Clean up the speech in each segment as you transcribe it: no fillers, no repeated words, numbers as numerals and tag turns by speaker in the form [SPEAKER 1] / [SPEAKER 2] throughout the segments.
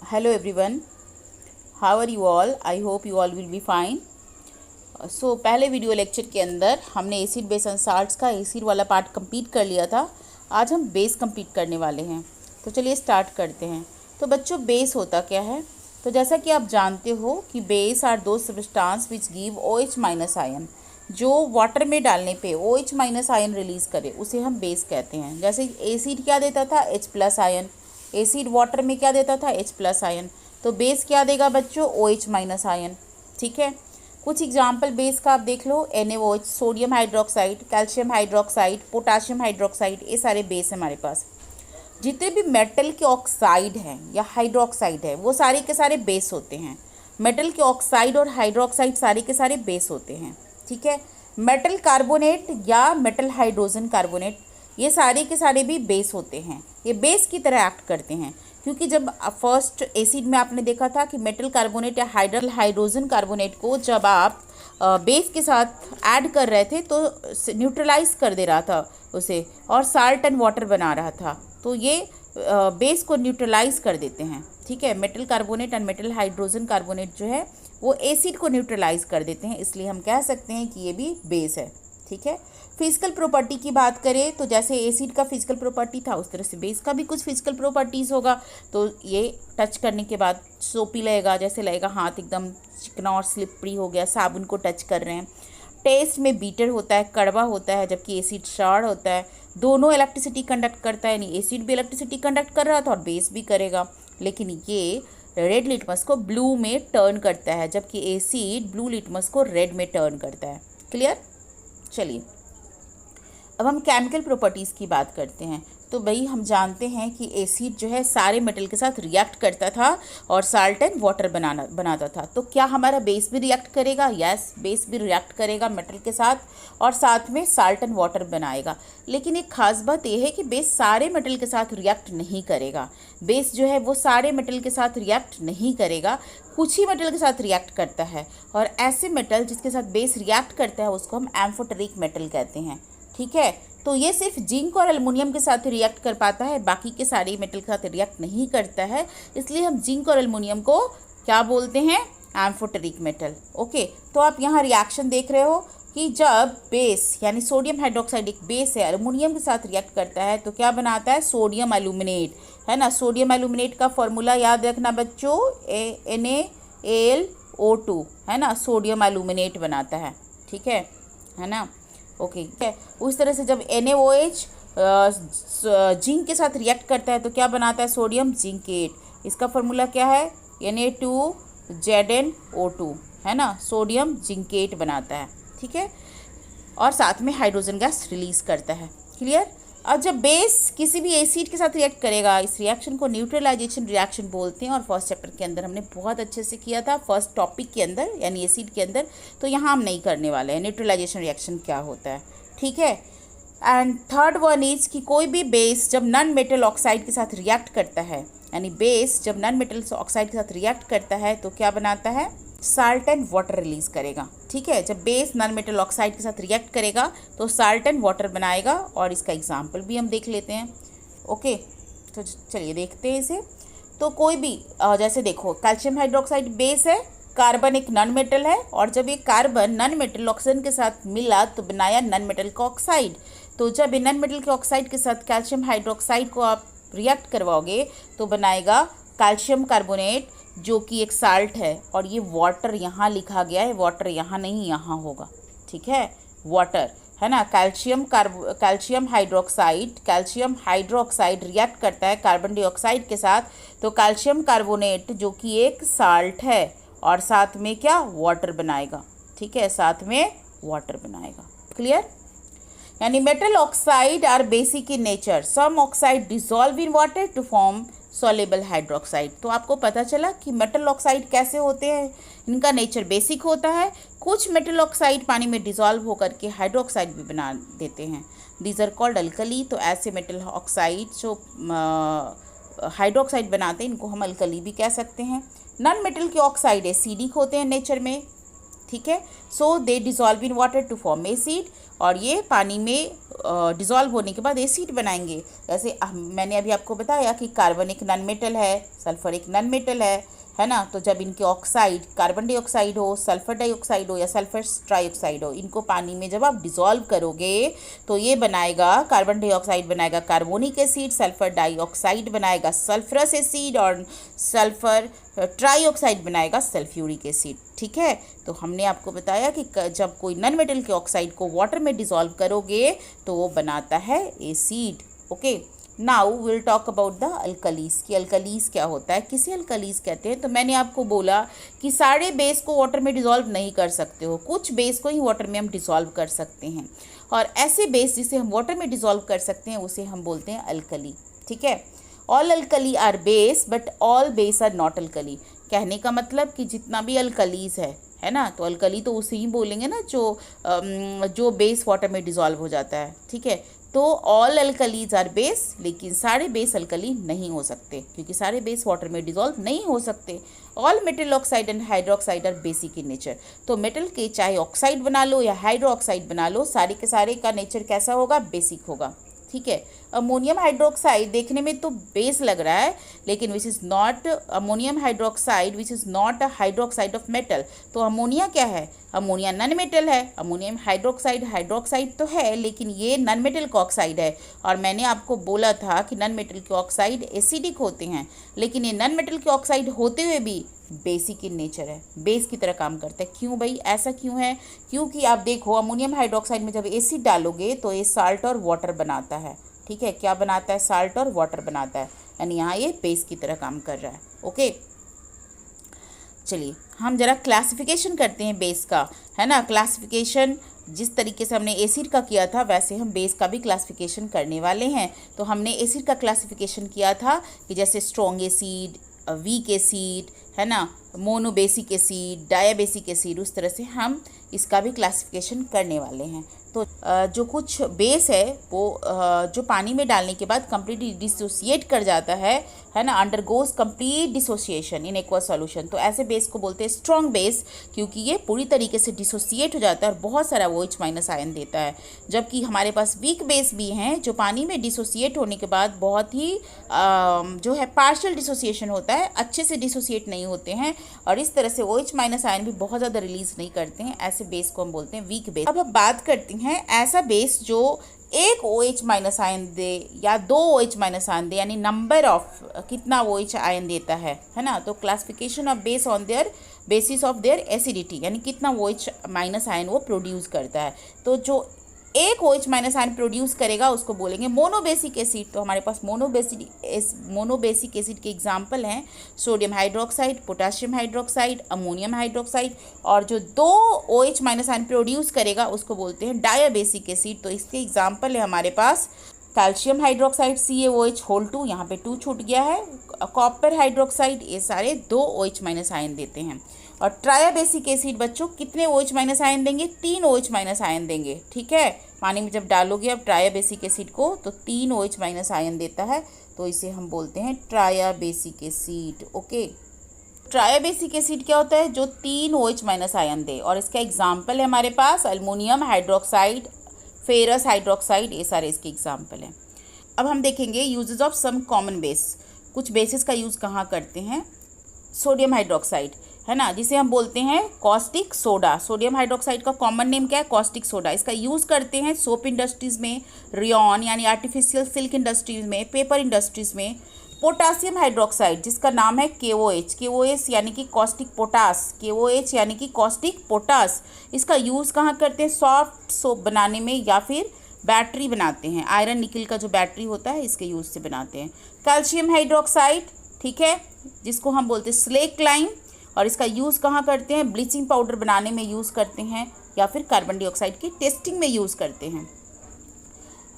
[SPEAKER 1] Hello everyone, how are you all? I hope you all will be fine. सो पहले video lecture के अंदर हमने acid base and salts का acid वाला part complete कर लिया था। आज हम बेस कंप्लीट करने वाले हैं, तो चलिए स्टार्ट करते हैं। तो बच्चों, बेस होता क्या है? तो जैसा कि आप जानते हो कि बेस आर दो substance which give OH minus ion. जो वाटर में डालने पे OH माइनस आयन रिलीज़ करे उसे हम बेस कहते हैं। जैसे एसिड क्या देता था? H plus ion. Acid water में क्या देता था? H plus ion. तो बेस क्या देगा बच्चों? OH minus ion. ठीक है, कुछ एग्जाम्पल बेस का आप देख लो। NaOH, sodium hydroxide, calcium hydroxide, potassium hydroxide, ये सारे बेस हमारे पास। जितने भी मेटल के ऑक्साइड हैं या हाइड्रोक्साइड है वो सारे के सारे बेस होते हैं। मेटल के ऑक्साइड और हाइड्रोक्साइड सारे के सारे बेस होते हैं। ठीक है, मेटल कार्बोनेट या मेटल हाइड्रोजन कार्बोनेट, ये सारे के सारे भी बेस होते हैं। ये बेस की तरह एक्ट करते हैं, क्योंकि जब फर्स्ट एसिड में आपने देखा था कि मेटल कार्बोनेट या हाइड्रोजन कार्बोनेट को जब आप बेस के साथ ऐड कर रहे थे तो न्यूट्रलाइज कर दे रहा था उसे, और साल्ट एंड वाटर बना रहा था। तो ये बेस को न्यूट्रलाइज कर देते हैं। ठीक है, metal carbonate and metal hydrogen carbonate जो है वो एसिड को न्यूट्रलाइज कर देते हैं, इसलिए हम कह सकते हैं कि ये भी बेस है। ठीक है, फिजिकल प्रॉपर्टी की बात करें तो जैसे एसिड का फिजिकल प्रॉपर्टी था उस तरह से बेस का भी कुछ फिजिकल प्रॉपर्टीज़ होगा। तो ये टच करने के बाद सोपी लगेगा, जैसे लगेगा हाथ एकदम चिकना और स्लिपरी हो गया, साबुन को टच कर रहे हैं। टेस्ट में बीटर होता है, कड़वा होता है, जबकि एसिड शार्ड होता है। दोनों इलेक्ट्रिसिटी कंडक्ट करता है, यानी एसिड भी इलेक्ट्रिसिटी कंडक्ट कर रहा था और बेस भी करेगा। लेकिन ये रेड लिटमस को ब्लू में टर्न करता है, जबकि एसिड ब्लू लिटमस को रेड में टर्न करता है। क्लियर? चलिए अब हम केमिकल प्रॉपर्टीज़ की बात करते हैं। तो भाई हम जानते हैं कि एसिड जो है सारे मेटल के साथ रिएक्ट करता था और साल्ट एंड वाटर बनाता था। तो क्या हमारा बेस भी रिएक्ट करेगा? यस, बेस भी रिएक्ट करेगा मेटल के साथ और साथ में साल्ट एंड वाटर बनाएगा। लेकिन एक खास बात यह है कि बेस सारे मेटल के साथ रिएक्ट नहीं करेगा। बेस जो है वो सारे मेटल के साथ रिएक्ट नहीं करेगा, कुछ ही मेटल के साथ रिएक्ट करता है। और ऐसे मेटल जिसके साथ बेस रिएक्ट करता है उसको हम एम्फोटेरिक मेटल कहते हैं। ठीक है, तो ये सिर्फ जिंक और एल्युमिनियम के साथ रिएक्ट कर पाता है, बाकी के सारे मेटल के साथ रिएक्ट नहीं करता है। इसलिए हम जिंक और एल्युमिनियम को क्या बोलते हैं? Amphoteric metal. ओके, तो आप यहाँ रिएक्शन देख रहे हो कि जब बेस यानी सोडियम हाइड्रोक्साइड एक बेस है, एल्युमिनियम के साथ रिएक्ट करता है तो क्या बनाता है? सोडियम एल्यूमिनेट, है ना। सोडियम एल्यूमिनेट का फॉर्मूला याद रखना बच्चों, NaAlO2, है ना। सोडियम एल्यूमिनेट बनाता है, ठीक है ना। ओके, ठीक है। उस तरह से जब NaOH जिंक के साथ रिएक्ट करता है तो क्या बनाता है? Sodium zincate. इसका फॉर्मूला क्या है? Na2ZnO2, है ना। सोडियम जिंकेट बनाता है, ठीक है, और साथ में हाइड्रोजन गैस रिलीज करता है। क्लियर? अब जब बेस किसी भी एसिड के साथ रिएक्ट करेगा, इस रिएक्शन को न्यूट्रलाइजेशन रिएक्शन बोलते हैं, और फर्स्ट चैप्टर के अंदर हमने बहुत अच्छे से किया था, फर्स्ट टॉपिक के अंदर यानी एसिड के अंदर। तो यहाँ हम नहीं करने वाले हैं न्यूट्रलाइजेशन रिएक्शन क्या होता है। ठीक है, एंड थर्ड वन इज कि कोई भी बेस जब नॉन मेटल ऑक्साइड के साथ रिएक्ट करता है, यानी बेस जब नॉन मेटल ऑक्साइड के साथ रिएक्ट करता है तो क्या बनाता है? साल्ट एंड वाटर रिलीज करेगा। ठीक है, जब बेस नॉन मेटल ऑक्साइड के साथ रिएक्ट करेगा तो साल्ट एंड वाटर बनाएगा, और इसका एग्जांपल भी हम देख लेते हैं। ओके, तो चलिए देखते हैं इसे। तो कोई भी जैसे देखो, कैल्शियम हाइड्रोक्साइड बेस है, कार्बन एक नॉन मेटल है, और जब ये कार्बन नॉन मेटल ऑक्सीजन के साथ मिला तो बनाया नॉन मेटल का ऑक्साइड। तो जब ये नॉन मेटल के ऑक्साइड के साथ कैल्शियम हाइड्रोक्साइड को आप रिएक्ट करवाओगे तो बनाएगा कैल्शियम कार्बोनेट, जो कि एक साल्ट है। और ये वाटर यहाँ लिखा गया है, वाटर यहाँ नहीं, यहाँ होगा। ठीक है, वाटर, है ना। कैल्शियम हाइड्रोक्साइड रिएक्ट करता है कार्बन डाइऑक्साइड के साथ, तो कैल्शियम कार्बोनेट जो कि एक साल्ट है और साथ में क्या? वाटर बनाएगा। ठीक है, साथ में वाटर बनाएगा। क्लियर? यानी metal oxide are basic in nature, some oxide dissolve in water to form soluble hydroxide. तो आपको पता चला कि मेटल ऑक्साइड कैसे होते हैं, इनका नेचर बेसिक होता है। कुछ मेटल ऑक्साइड पानी में डिसॉल्व होकर के हाइड्रोक्साइड भी बना देते हैं, दीज आर कॉल्ड अल्कली। तो ऐसे मेटल ऑक्साइड जो हाइड्रोक्साइड बनाते हैं इनको हम अल्कली भी कह सकते हैं। नॉन मेटल के ऑक्साइड एसिडिक होते हैं नेचर में, ठीक है, so they dissolve in water to form acid. और ये पानी में डिज़ोल्व होने के बाद एसिड बनाएंगे। जैसे मैंने अभी आपको बताया कि कार्बन एक नॉन मेटल है, सल्फर एक नॉन मेटल है ना। तो जब इनके ऑक्साइड कार्बन डाइऑक्साइड हो, सल्फर डाइऑक्साइड हो या सल्फर ट्राइऑक्साइड हो, इनको पानी में जब आप डिज़ोल्व करोगे तो ये बनाएगा, कार्बन डाइऑक्साइड बनाएगा कार्बोनिक एसिड, सल्फर डाइऑक्साइड बनाएगा सल्फरस एसिड और सल्फर ट्राइऑक्साइड बनाएगा सल्फ्यूरिक एसिड। ठीक है, तो हमने आपको बताया कि जब कोई नॉन मेटल के ऑक्साइड को वाटर में डिज़ोल्व करोगे तो वो बनाता है acid. Okay, now will talk about the alkalis कि अल्कलीज क्या होता है, किसे अल्कलीज कहते हैं। तो मैंने आपको बोला कि सारे बेस को वाटर में डिज़ोल्व नहीं कर सकते हो, कुछ बेस को ही वाटर में हम डिज़ोल्व कर सकते हैं, और ऐसे बेस जिसे हम वाटर में डिज़ोल्व कर सकते हैं उसे हम बोलते हैं अल्कली। ठीक है, all alkali are base but all base are not alkali. कहने का मतलब कि जितना भी अल्कलीज है ना, तो अल्कली तो उसे ही बोलेंगे ना जो बेस वाटर में डिज़ोल्व हो जाता है। ठीक है, तो ऑल अल्कलीज आर बेस, लेकिन सारे बेस अल्कली नहीं हो सकते क्योंकि सारे बेस वाटर में डिज़ोल्व नहीं हो सकते। All metal oxide and hydroxide are basic in nature. तो मेटल के चाहे ऑक्साइड बना लो या हाइड्रो ऑक्साइड बना लो, सारे के सारे का नेचर कैसा होगा, बेसिक होगा। ठीक है, अमोनियम हाइड्रोक्साइड देखने में तो बेस लग रहा है, लेकिन which is not ammonium hydroxide which is not a hydroxide of metal. तो अमोनिया क्या है, अमोनिया नॉन मेटल है। अमोनियम हाइड्रोक्साइड तो है, लेकिन ये नॉन मेटल का ऑक्साइड है। और मैंने आपको बोला था कि नॉन मेटल के ऑक्साइड एसिडिक होते हैं, लेकिन ये नॉन मेटल के ऑक्साइड होते हुए भी बेसिक इन नेचर है, बेस की तरह काम करता है। क्यों भाई, ऐसा क्यों है? क्योंकि आप देखो अमोनियम हाइड्रोक्साइड में जब एसिड डालोगे तो ये साल्ट और वाटर बनाता है। ठीक है, क्या बनाता है, साल्ट और वाटर बनाता है, यानी यहाँ ये बेस की तरह काम कर रहा है। ओके, चलिए हम जरा क्लासिफिकेशन करते हैं बेस का, है ना। क्लासिफिकेशन जिस तरीके से हमने एसिड का किया था वैसे हम बेस का भी क्लासिफिकेशन करने वाले हैं। तो हमने एसिड का क्लासिफिकेशन किया था कि जैसे स्ट्रॉन्ग एसिड, वीक एसिड, है ना, मोनोबेसिक एसिड, डायाबेसिक एसिड, उस तरह से हम इसका भी क्लासिफिकेशन करने वाले हैं। तो जो कुछ बेस है वो जो पानी में डालने के बाद कंप्लीटली डिसोसिएट कर जाता है ना, undergoes complete dissociation in aqua solution, तो ऐसे बेस को बोलते हैं स्ट्रॉन्ग बेस, क्योंकि ये पूरी तरीके से डिसोसिएट हो जाता है और बहुत सारा OH माइनस आयन देता है। जबकि हमारे पास वीक बेस भी हैं जो पानी में डिसोसिएट होने के बाद बहुत ही जो है पार्शियल डिसोसिएशन होता है, अच्छे से डिसोसिएट नहीं होते हैं और इस तरह से OH माइनस आयन भी बहुत ज़्यादा रिलीज नहीं करते हैं। ऐसे बेस को हम बोलते हैं वीक बेस। अब हम बात करते हैं ऐसा बेस जो एक OH माइनस आयन दे या 2 OH माइनस आयन दे, यानी नंबर ऑफ कितना OH आयन देता है ना। तो classification of base on their basis of their acidity, यानी कितना OH माइनस आयन वो प्रोड्यूस करता है। तो जो एक OH माइनस आयन प्रोड्यूस करेगा उसको बोलेंगे मोनोबेसिक एसिड। तो हमारे पास मोनोबेसिक एसिड के एग्जाम्पल हैं sodium hydroxide, potassium hydroxide, ammonium hydroxide, और जो 2 OH माइनस आयन प्रोड्यूस करेगा उसको बोलते हैं डायाबेसिक एसिड। तो इसके एग्जाम्पल है हमारे पास कैल्शियम हाइड्रोक्साइड CaOH2, यहाँ पे 2 छूट गया है, कॉपर हाइड्रोक्साइड, ये सारे 2 OH माइनस आयन देते हैं। और ट्रायाबेसिक एसिड बच्चों कितने OH माइनस आयन देंगे, 3 OH माइनस आयन देंगे। ठीक है, पानी में जब डालोगे अब ट्रायाबेसिक एसिड को तो 3 OH माइनस आयन देता है, तो इसे हम बोलते हैं ट्रायाबेसिक एसिड। ओके, ट्रायाबेसिक एसिड क्या होता है, जो 3 OH माइनस आयन दे, और इसका एग्जाम्पल है हमारे पास अल्मोनियम हाइड्रोक्साइड, फेरस हाइड्रोक्साइड, ये सारे इसके एग्जाम्पल हैं। अब हम देखेंगे uses of some common base, कुछ बेसिस का यूज़ कहाँ करते हैं। सोडियम हाइड्रोक्साइड, है ना, जिसे हम बोलते हैं कॉस्टिक सोडा। सोडियम हाइड्रोक्साइड का कॉमन नेम क्या है, कॉस्टिक सोडा। इसका यूज़ करते हैं सोप इंडस्ट्रीज़ में, रेयॉन यानी आर्टिफिशियल सिल्क इंडस्ट्रीज़ में, पेपर इंडस्ट्रीज़ में। पोटासियम हाइड्रोक्साइड जिसका नाम है KOH यानी कि कॉस्टिक पोटास, KOH यानी कि कॉस्टिक पोटास, इसका यूज़ कहाँ करते हैं, सॉफ्ट सोप बनाने में या फिर बैटरी बनाते हैं, आयरन निकल का जो बैटरी होता है इसके यूज़ से बनाते हैं। कैल्शियम हाइड्रोक्साइड, ठीक है, जिसको हम बोलते हैं स्लेक लाइम, और इसका यूज़ कहाँ करते हैं, ब्लीचिंग पाउडर बनाने में यूज़ करते हैं या फिर कार्बन डाइऑक्साइड की टेस्टिंग में यूज़ करते हैं।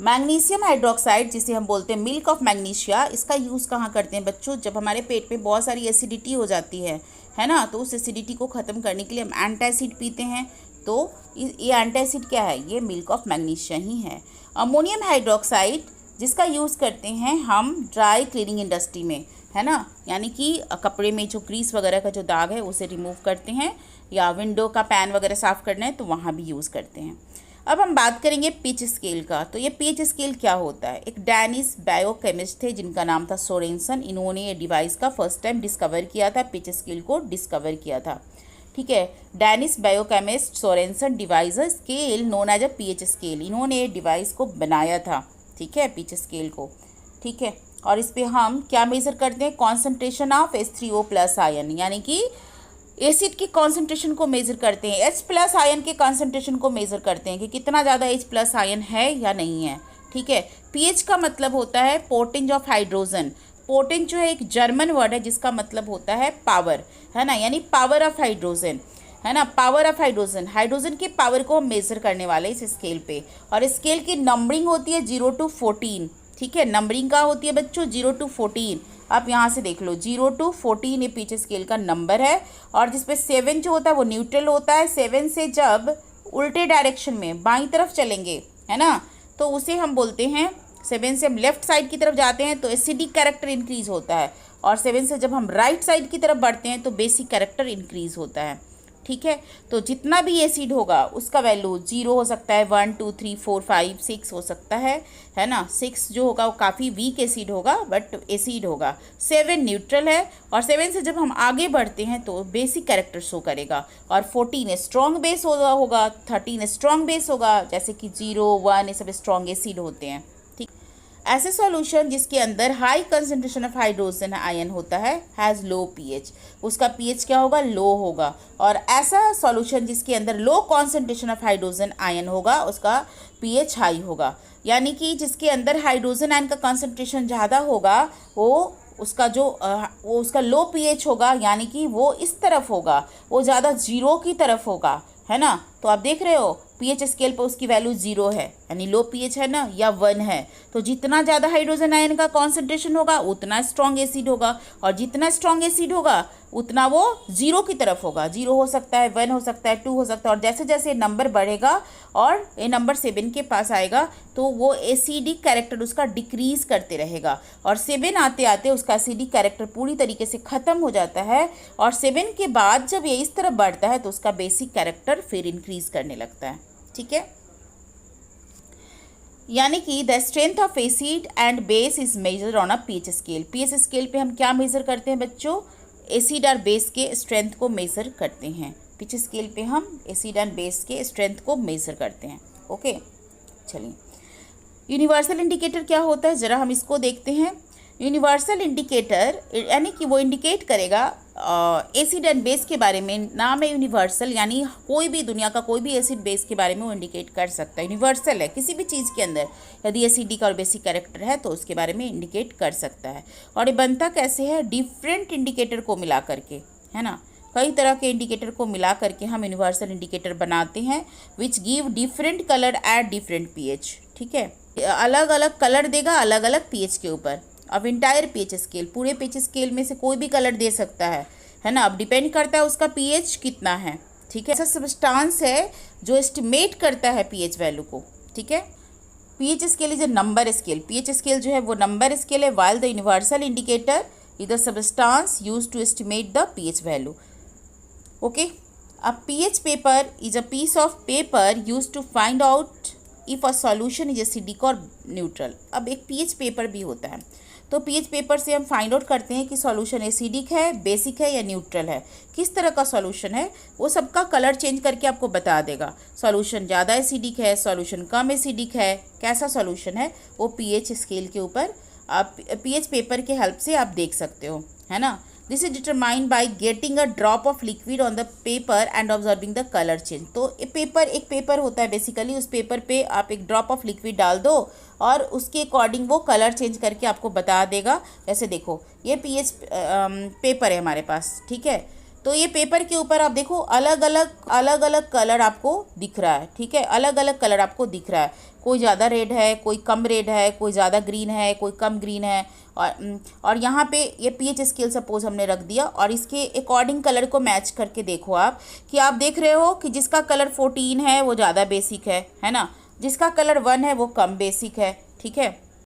[SPEAKER 1] मैग्नीशियम हाइड्रोक्साइड जिसे हम बोलते हैं मिल्क ऑफ मैग्नीशिया, इसका यूज़ कहाँ करते हैं बच्चों, जब हमारे पेट में बहुत सारी एसिडिटी हो जाती है ना, तो उस एसिडिटी को ख़त्म करने के लिए हम एंटासिड पीते हैं। तो ये एंटासिड क्या है, ये मिल्क ऑफ मैग्नीशिया ही है। अमोनियम हाइड्रोक्साइड जिसका यूज़ करते हैं हम ड्राई क्लीनिंग इंडस्ट्री में, है ना, यानी कि कपड़े में जो ग्रीस वगैरह का जो दाग है उसे रिमूव करते हैं, या विंडो का पैन वगैरह साफ़ करना है तो वहाँ भी यूज़ करते हैं। अब हम बात करेंगे पीएच स्केल का। तो ये पीएच स्केल क्या होता है? एक डैनिश बायोकेमिस्ट थे जिनका नाम था सोरेनसन। इन्होंने ये डिवाइस का फर्स्ट टाइम डिस्कवर किया था, पीएच स्केल को डिस्कवर किया था। ठीक है, Danish biochemist Sorensen devise a scale known as a pH scale. इन्होंने डिवाइस को बनाया था, ठीक है, पीएच स्केल को। ठीक है, और इस पे हम क्या मेज़र करते हैं? कॉन्सेंट्रेशन ऑफ H3O+ आयन, यानी कि एसिड की कॉन्सेंट्रेशन को मेज़र करते हैं। H+ आयन के कॉन्सेंट्रेशन को मेज़र करते हैं कि कितना ज़्यादा H+ आयन है या नहीं है। ठीक है, पीएच का मतलब होता है पोटेंज ऑफ हाइड्रोजन। पोटेंज जो है एक जर्मन वर्ड है जिसका मतलब होता है पावर, है ना, यानी पावर ऑफ हाइड्रोजन, है ना, पावर ऑफ हाइड्रोजन। हाइड्रोजन की पावर को हम मेज़र करने वाले इस स्केल पे। और स्केल की नंबरिंग होती है 0 to 14। ठीक है, नंबरिंग का होती है बच्चों 0 to 14। आप यहाँ से देख लो 0 to 14 ये पीएच स्केल का नंबर है। और जिसपे 7 जो होता है वो न्यूट्रल होता है। 7 से जब उल्टे डायरेक्शन में बाईं तरफ चलेंगे, है ना, तो उसे हम बोलते हैं, 7 से हम लेफ्ट साइड की तरफ जाते हैं तो एसिडिक कैरेक्टर इंक्रीज होता है। और 7 से जब हम राइट साइड की तरफ बढ़ते हैं तो बेसिक कैरेक्टर इंक्रीज होता है। ठीक है, तो जितना भी एसिड होगा उसका वैल्यू 0 हो सकता है, 1 2 3 4 5 6 हो सकता है ना। 6 जो होगा वो काफ़ी वीक एसिड होगा बट एसिड होगा। 7 न्यूट्रल है। और 7 से जब हम आगे बढ़ते हैं तो बेसिक कैरेक्टर शो करेगा। और 14 स्ट्रॉन्ग बेस होगा, 13 स्ट्रॉन्ग बेस होगा, जैसे कि 0 1 ये सब स्ट्रॉन्ग एसिड होते हैं। ऐसे सॉल्यूशन जिसके अंदर high concentration of hydrogen ion होता है हैज़ लो पीएच, उसका पीएच क्या होगा? लो होगा। और ऐसा सॉल्यूशन जिसके अंदर low concentration of hydrogen ion होगा उसका पीएच हाई होगा। यानी कि जिसके अंदर हाइड्रोजन आयन का कंसंट्रेशन ज़्यादा होगा वो उसका लो पीएच होगा, यानी कि वो इस तरफ होगा, वो ज़्यादा 0 की तरफ होगा, है ना। तो आप देख रहे हो पीएच स्केल पर उसकी वैल्यू 0 है, यानी लो पीएच है ना, या 1 है। तो जितना ज़्यादा हाइड्रोजन आयन का कॉन्सेंट्रेशन होगा उतना स्ट्रॉन्ग एसिड होगा। और जितना स्ट्रॉन्ग एसिड होगा उतना वो 0 की तरफ होगा। 0 हो सकता है, 1 हो सकता है, 2 हो सकता है। और जैसे जैसे नंबर बढ़ेगा और ये नंबर 7 के पास आएगा तो वो एसिडिक कैरेक्टर उसका डिक्रीज करते रहेगा। और 7 आते आते उसका एसिडिक कैरेक्टर पूरी तरीके से ख़त्म हो जाता है। और 7 के बाद जब ये इस तरफ बढ़ता है तो उसका बेसिक कैरेक्टर फिर इंक्रीज करने लगता है। ठीक है, यानी कि the strength of acid and base is major on a pH scale. PH scale पे हम क्या मेज़र करते हैं बच्चों? एसिड और बेस के स्ट्रेंथ को मेज़र करते हैं। पीएच स्केल पे हम एसिड एंड बेस के स्ट्रेंथ को मेज़र करते हैं। ओके, चलिए यूनिवर्सल इंडिकेटर क्या होता है ज़रा हम इसको देखते हैं। यूनिवर्सल इंडिकेटर यानी कि वो इंडिकेट करेगा एसिड एंड बेस के बारे में। नाम है यूनिवर्सल, यानी कोई भी दुनिया का कोई भी एसिड बेस के बारे में वो इंडिकेट कर सकता है। यूनिवर्सल है, किसी भी चीज़ के अंदर यदि एसिडिक और बेसिक कैरेक्टर है तो उसके बारे में इंडिकेट कर सकता है। और ये बनता कैसे है? डिफरेंट इंडिकेटर को मिला करके, है ना, कई तरह के इंडिकेटर को मिला करके हम यूनिवर्सल इंडिकेटर बनाते हैं which give different colour at different pH. ठीक है, अलग अलग कलर देगा अलग अलग पीएच के ऊपर। अब इंटायर पीएच स्केल, पूरे पीएच स्केल में से कोई भी कलर दे सकता है ना। अब डिपेंड करता है उसका पीएच कितना है। ठीक है, ऐसा सब्सटेंस है जो एस्टिमेट करता है पीएच वैल्यू को। ठीक है, pH scale is a number scale. PH scale जो है वो नंबर स्केल है, while the universal indicator is the substance used to estimate the pH value. Okay, a pH paper is a piece of paper used to find out if a solution is acidic or neutral. अब एक pH paper भी होता है, तो pH paper से हम find out करते हैं कि सॉल्यूशन एसिडिक है, बेसिक है या न्यूट्रल है, किस तरह का सॉल्यूशन है। वो सबका कलर चेंज करके आपको बता देगा। सॉल्यूशन ज़्यादा एसिडिक है, सॉल्यूशन कम एसिडिक है, कैसा सॉल्यूशन है वो पीएच स्केल के ऊपर आप पीएच पेपर के हेल्प से आप देख सकते हो, है ना। This is determined by getting a drop of liquid on the paper and observing the colour change. तो एक पेपर होता है बेसिकली, उस पेपर पे आप एक ड्रॉप ऑफ लिक्विड डाल दो और उसके अकॉर्डिंग वो कलर चेंज करके आपको बता देगा। जैसे देखो ये पीएच पेपर है हमारे पास, ठीक है, तो ये पेपर के ऊपर आप देखो अलग अलग कलर आपको दिख रहा है। ठीक है, अलग अलग कलर आपको दिख रहा है, कोई ज़्यादा रेड है, कोई कम रेड है, कोई ज़्यादा ग्रीन है, कोई कम ग्रीन है। और यहाँ पे ये पीएच स्केल सपोज हमने रख दिया और इसके अकॉर्डिंग कलर को मैच करके देखो आप कि आप देख रहे हो कि जिसका कलर 14 है वो ज़्यादा बेसिक है ना, जिसका कलर 1 है वो कम बेसिक है। ठीक है,